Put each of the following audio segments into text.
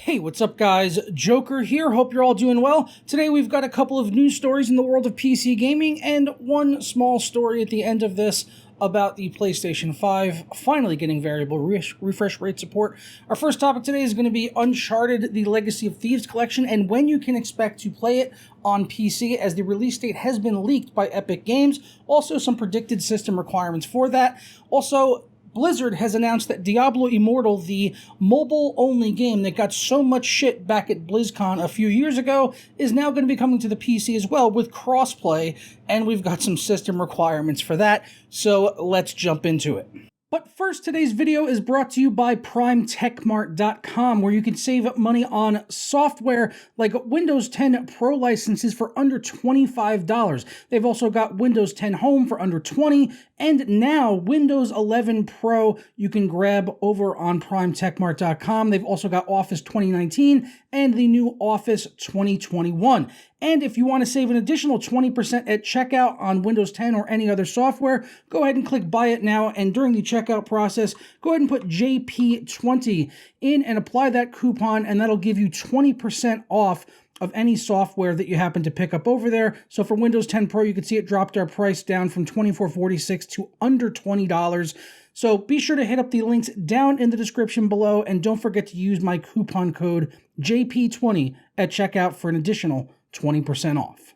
Hey, what's up guys? Joker here. Hope you're all doing well. Today we've got a couple of news stories in the world of PC gaming and one small story at the end of this about the PlayStation 5 finally getting variable refresh rate support. Our first topic today is going to be Uncharted, the Legacy of Thieves collection, and when you can expect to play it on PC, as the release date has been leaked by Epic Games. Also, some predicted system requirements for that. Also, Blizzard has announced that Diablo Immortal, the mobile-only game that got so much shit back at BlizzCon a few years ago, is now going to be coming to the PC as well with crossplay, and we've got some system requirements for that, so let's jump into it. But first, today's video is brought to you by PrimeTechMart.com, where you can save money on software like Windows 10 Pro licenses for under $25. They've also got Windows 10 Home for under $20, and now Windows 11 Pro you can grab over on PrimeTechMart.com. They've also got Office 2019 and the new Office 2021. And if you want to save an additional 20% at checkout on Windows 10 or any other software, go ahead and click Buy It Now, and during the checkout process, go ahead and put JP20 in and apply that coupon, and that'll give you 20% off of any software that you happen to pick up over there. So for Windows 10 Pro, you can see it dropped our price down from $24.46 to under $20. So be sure to hit up the links down in the description below, and don't forget to use my coupon code JP20 at checkout for an additional 20% off.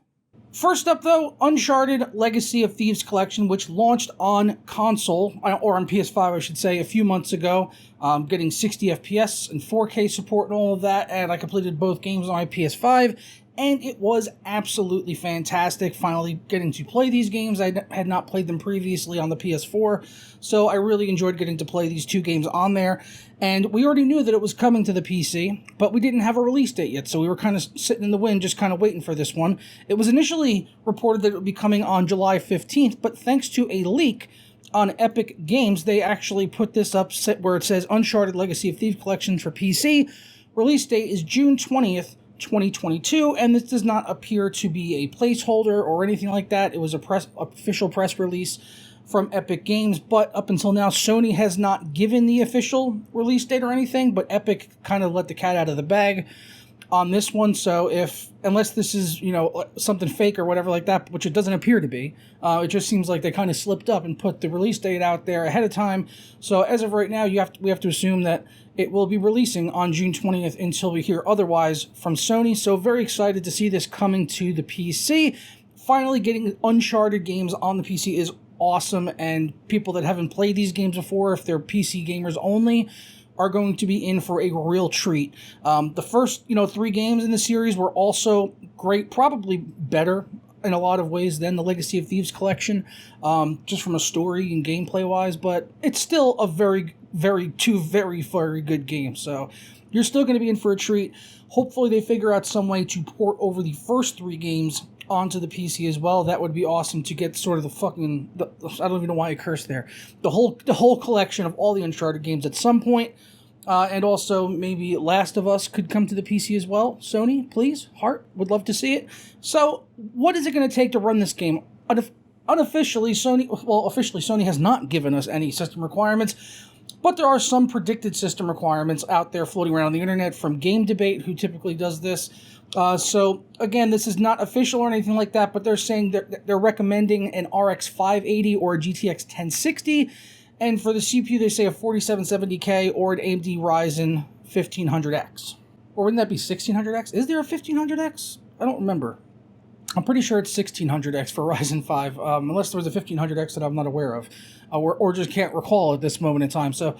First up though, Uncharted Legacy of Thieves collection, which launched on console, or on PS5 I should say, a few months ago, getting 60 FPS and 4K support and all of that, and I completed both games on my PS5, and it was absolutely fantastic finally getting to play these games. I had not played them previously on the PS4, so I really enjoyed getting to play these two games on there. And we already knew that it was coming to the PC, but we didn't have a release date yet, so we were kind of sitting in the wind, just kind of waiting for this one. It was initially reported that it would be coming on July 15th, but thanks to a leak on Epic Games, they actually put this up where it says Uncharted Legacy of Thieves Collection for PC. Release date is June 20th, 2022, and this does not appear to be a placeholder or anything like that. It was a official press release from Epic Games, but up until now, Sony has not given the official release date or anything, but Epic kind of let the cat out of the bag on this one. So unless this is, something fake or whatever like that, which it doesn't appear to be, it just seems like they kind of slipped up and put the release date out there ahead of time. So as of right now, we have to assume that it will be releasing on June 20th until we hear otherwise from Sony. So very excited to see this coming to the PC. Finally getting Uncharted games on the PC is awesome, and people that haven't played these games before, if they're PC gamers only, are going to be in for a real treat. The first, 3 games in the series were also great, probably better in a lot of ways than the Legacy of Thieves collection, just from a story and gameplay wise, but it's still a very good game. So you're still going to be in for a treat. Hopefully they figure out some way to port over the first 3 games onto the PC as well. That would be awesome to get sort of I don't even know why I cursed there. The whole collection of all the Uncharted games at some point. And also maybe Last of Us could come to the PC as well. Sony, please, heart, would love to see it. So what is it going to take to run this game? Unofficially, officially Sony has not given us any system requirements, but there are some predicted system requirements out there floating around the internet from Game Debate, who typically does this. So again, this is not official or anything like that, but they're saying that they're recommending an RX 580 or a GTX 1060, and for the CPU they say a 4770K or an AMD Ryzen 1500X. Or wouldn't that be 1600X? Is there a 1500X? I don't remember. I'm pretty sure it's 1600X for Ryzen 5, unless there was a 1500X that I'm not aware of, or just can't recall at this moment in time. So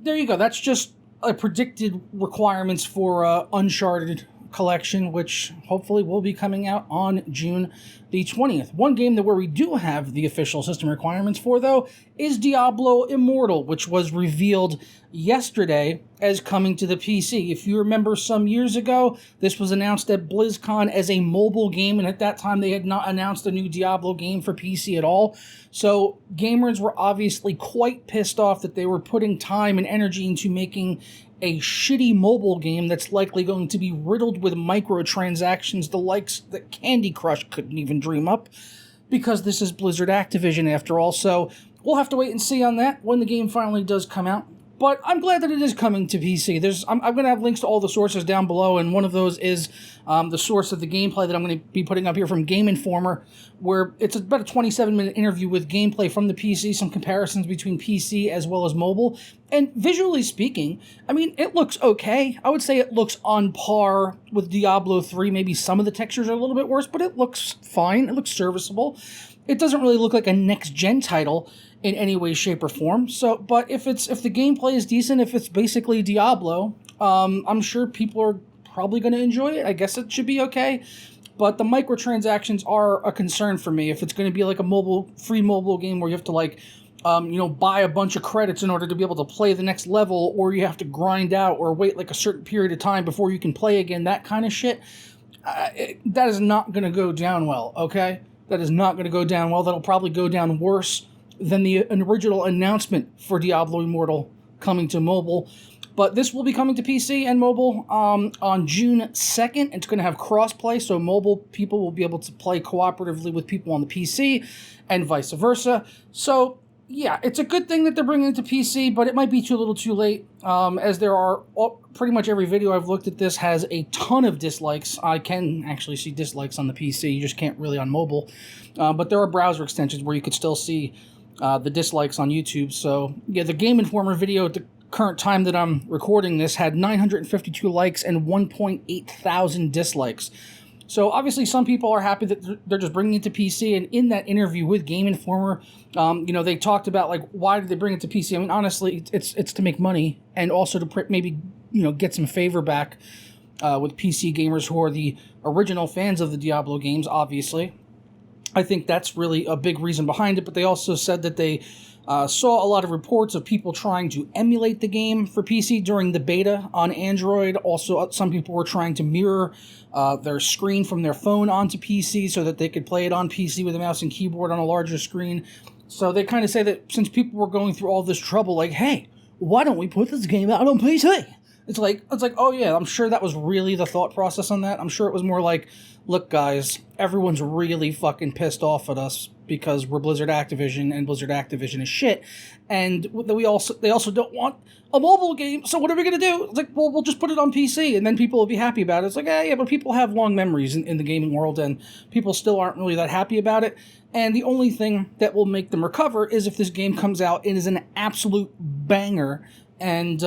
there you go. That's just a predicted requirements for Uncharted collection, which hopefully will be coming out on June the 20th. One game where we do have the official system requirements for, though, is Diablo Immortal, which was revealed yesterday as coming to the PC. If you remember some years ago, this was announced at BlizzCon as a mobile game, and at that time they had not announced a new Diablo game for PC at all. So gamers were obviously quite pissed off that they were putting time and energy into making a shitty mobile game that's likely going to be riddled with microtransactions, the likes that Candy Crush couldn't even dream up, because this is Blizzard Activision after all. So we'll have to wait and see on that when the game finally does come out. But I'm glad that it is coming to PC. I'm going to have links to all the sources down below, and one of those is the source of the gameplay that I'm going to be putting up here from Game Informer, where it's about a 27-minute interview with gameplay from the PC, some comparisons between PC as well as mobile. And visually speaking, I mean, it looks okay. I would say it looks on par with Diablo 3. Maybe some of the textures are a little bit worse, but it looks fine. It looks serviceable. It doesn't really look like a next-gen title in any way, shape, or form. So, but if the gameplay is decent, if it's basically Diablo, I'm sure people are probably going to enjoy it. I guess it should be okay. But the microtransactions are a concern for me. If it's going to be like a free mobile game where you have to like, buy a bunch of credits in order to be able to play the next level, or you have to grind out or wait like a certain period of time before you can play again, that kind of shit, that is not going to go down well, okay? That is not going to go down well. That'll probably go down worse than the original announcement for Diablo Immortal coming to mobile. But this will be coming to PC and mobile on June 2nd. It's going to have crossplay, so mobile people will be able to play cooperatively with people on the PC and vice versa. So, yeah, it's a good thing that they're bringing it to PC, but it might be too little too late, as there are pretty much every video I've looked at this has a ton of dislikes. I can actually see dislikes on the PC, you just can't really on mobile. But there are browser extensions where you could still see the dislikes on YouTube. So, yeah, the Game Informer video at the current time that I'm recording this had 952 likes and 1.8 thousand dislikes. So obviously some people are happy that they're just bringing it to PC, and in that interview with Game Informer, they talked about like, why did they bring it to PC? I mean, honestly, it's to make money, and also to maybe get some favor back with PC gamers who are the original fans of the Diablo games. Obviously, I think that's really a big reason behind it. But they also said that they saw a lot of reports of people trying to emulate the game for PC during the beta on Android. Also, some people were trying to mirror their screen from their phone onto PC so that they could play it on PC with a mouse and keyboard on a larger screen. So they kind of say that since people were going through all this trouble, like, hey, why don't we put this game out on PC? It's like, oh yeah, I'm sure that was really the thought process on that. I'm sure it was more like, look guys, everyone's really fucking pissed off at us because we're Blizzard Activision, and Blizzard Activision is shit, and they also don't want a mobile game, so what are we going to do? It's like, well, we'll just put it on PC, and then people will be happy about it. It's like, yeah, but people have long memories in the gaming world, and people still aren't really that happy about it, and the only thing that will make them recover is if this game comes out and is an absolute banger, and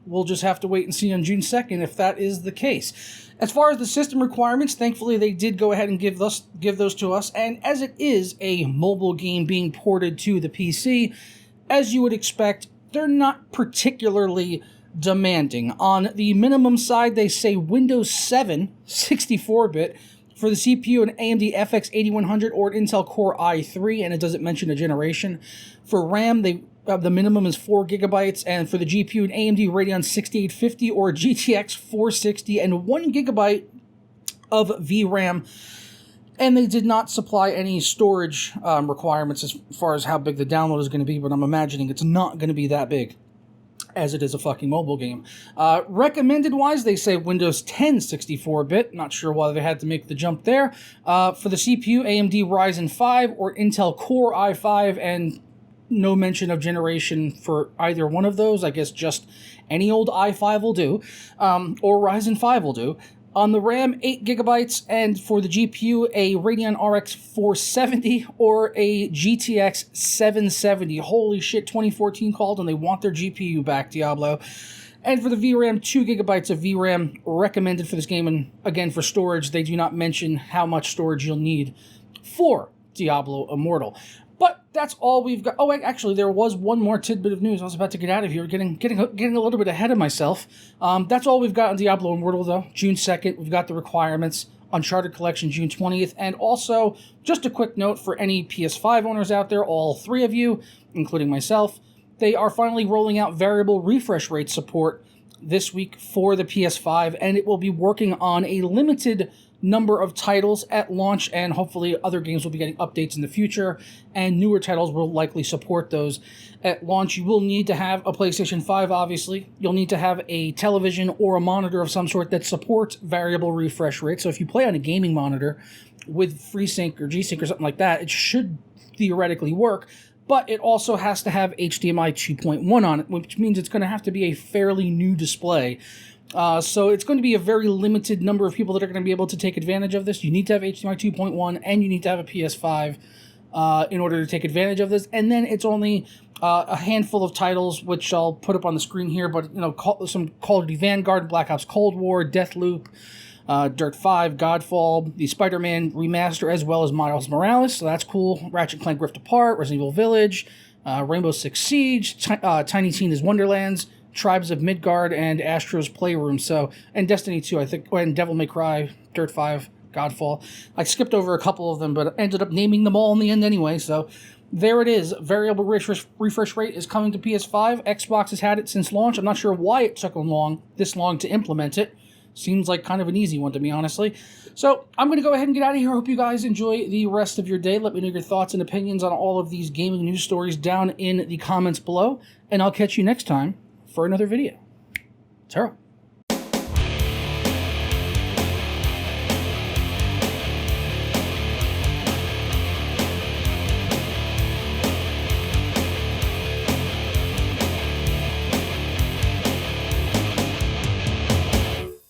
we'll just have to wait and see on June 2nd if that is the case. As far as the system requirements, thankfully they did go ahead and give those to us, and as it is a mobile game being ported to the PC, as you would expect, they're not particularly demanding. On the minimum side, they say Windows 7 64-bit for the CPU, an AMD FX 8100 or an Intel Core i3, and it doesn't mention a generation. For RAM, the minimum is 4 gigabytes, and for the GPU, an AMD Radeon 6850 or a GTX 460 and 1 gigabyte of VRAM. And they did not supply any storage requirements as far as how big the download is going to be, but I'm imagining it's not going to be that big, as it is a fucking mobile game. Recommended-wise, they say Windows 10 64-bit. Not sure why they had to make the jump there. For the CPU, AMD Ryzen 5 or Intel Core i5, and no mention of generation for either one of those. I guess just any old i5 will do, or Ryzen 5 will do. On the RAM, 8 gigabytes, and for the GPU, a Radeon RX 470 or a GTX 770. Holy shit, 2014 called, and they want their GPU back, Diablo. And for the VRAM, 2 gigabytes of VRAM recommended for this game, and again, for storage, they do not mention how much storage you'll need for Diablo Immortal. But that's all we've got. Oh, wait, actually, there was one more tidbit of news. I was about to get out of here, getting a little bit ahead of myself. That's all we've got on Diablo Immortal, though. June 2nd, we've got the requirements. Uncharted Collection, June 20th. And also, just a quick note for any PS5 owners out there, all three of you, including myself, they are finally rolling out variable refresh rate support this week for the PS5, and it will be working on a limited number of titles at launch, and hopefully other games will be getting updates in the future, and newer titles will likely support those at launch. You will need to have a PlayStation 5, obviously. You'll need to have a television or a monitor of some sort that supports variable refresh rate. So if you play on a gaming monitor with FreeSync or G-Sync or something like that, it should theoretically work. but it also has to have HDMI 2.1 on it, which means it's going to have to be a fairly new display. So it's going to be a very limited number of people that are going to be able to take advantage of this. You need to have HDMI 2.1 and you need to have a PS5 in order to take advantage of this. And then it's only a handful of titles, which I'll put up on the screen here, but some Call of Duty Vanguard, Black Ops Cold War, Deathloop, Dirt 5, Godfall, the Spider-Man remaster, as well as Miles Morales, so that's cool. Ratchet & Clank Rift Apart, Resident Evil Village, Rainbow Six Siege, Tiny Tina's Wonderlands, Tribes of Midgard, and Astro's Playroom, and Destiny 2, I think, and Devil May Cry, Dirt 5, Godfall. I skipped over a couple of them, but ended up naming them all in the end anyway, so there it is. Variable refresh rate is coming to PS5. Xbox has had it since launch. I'm not sure why it took this long to implement it. Seems like kind of an easy one to me, honestly. So I'm going to go ahead and get out of here. Hope you guys enjoy the rest of your day. Let me know your thoughts and opinions on all of these gaming news stories down in the comments below. And I'll catch you next time for another video. Tara.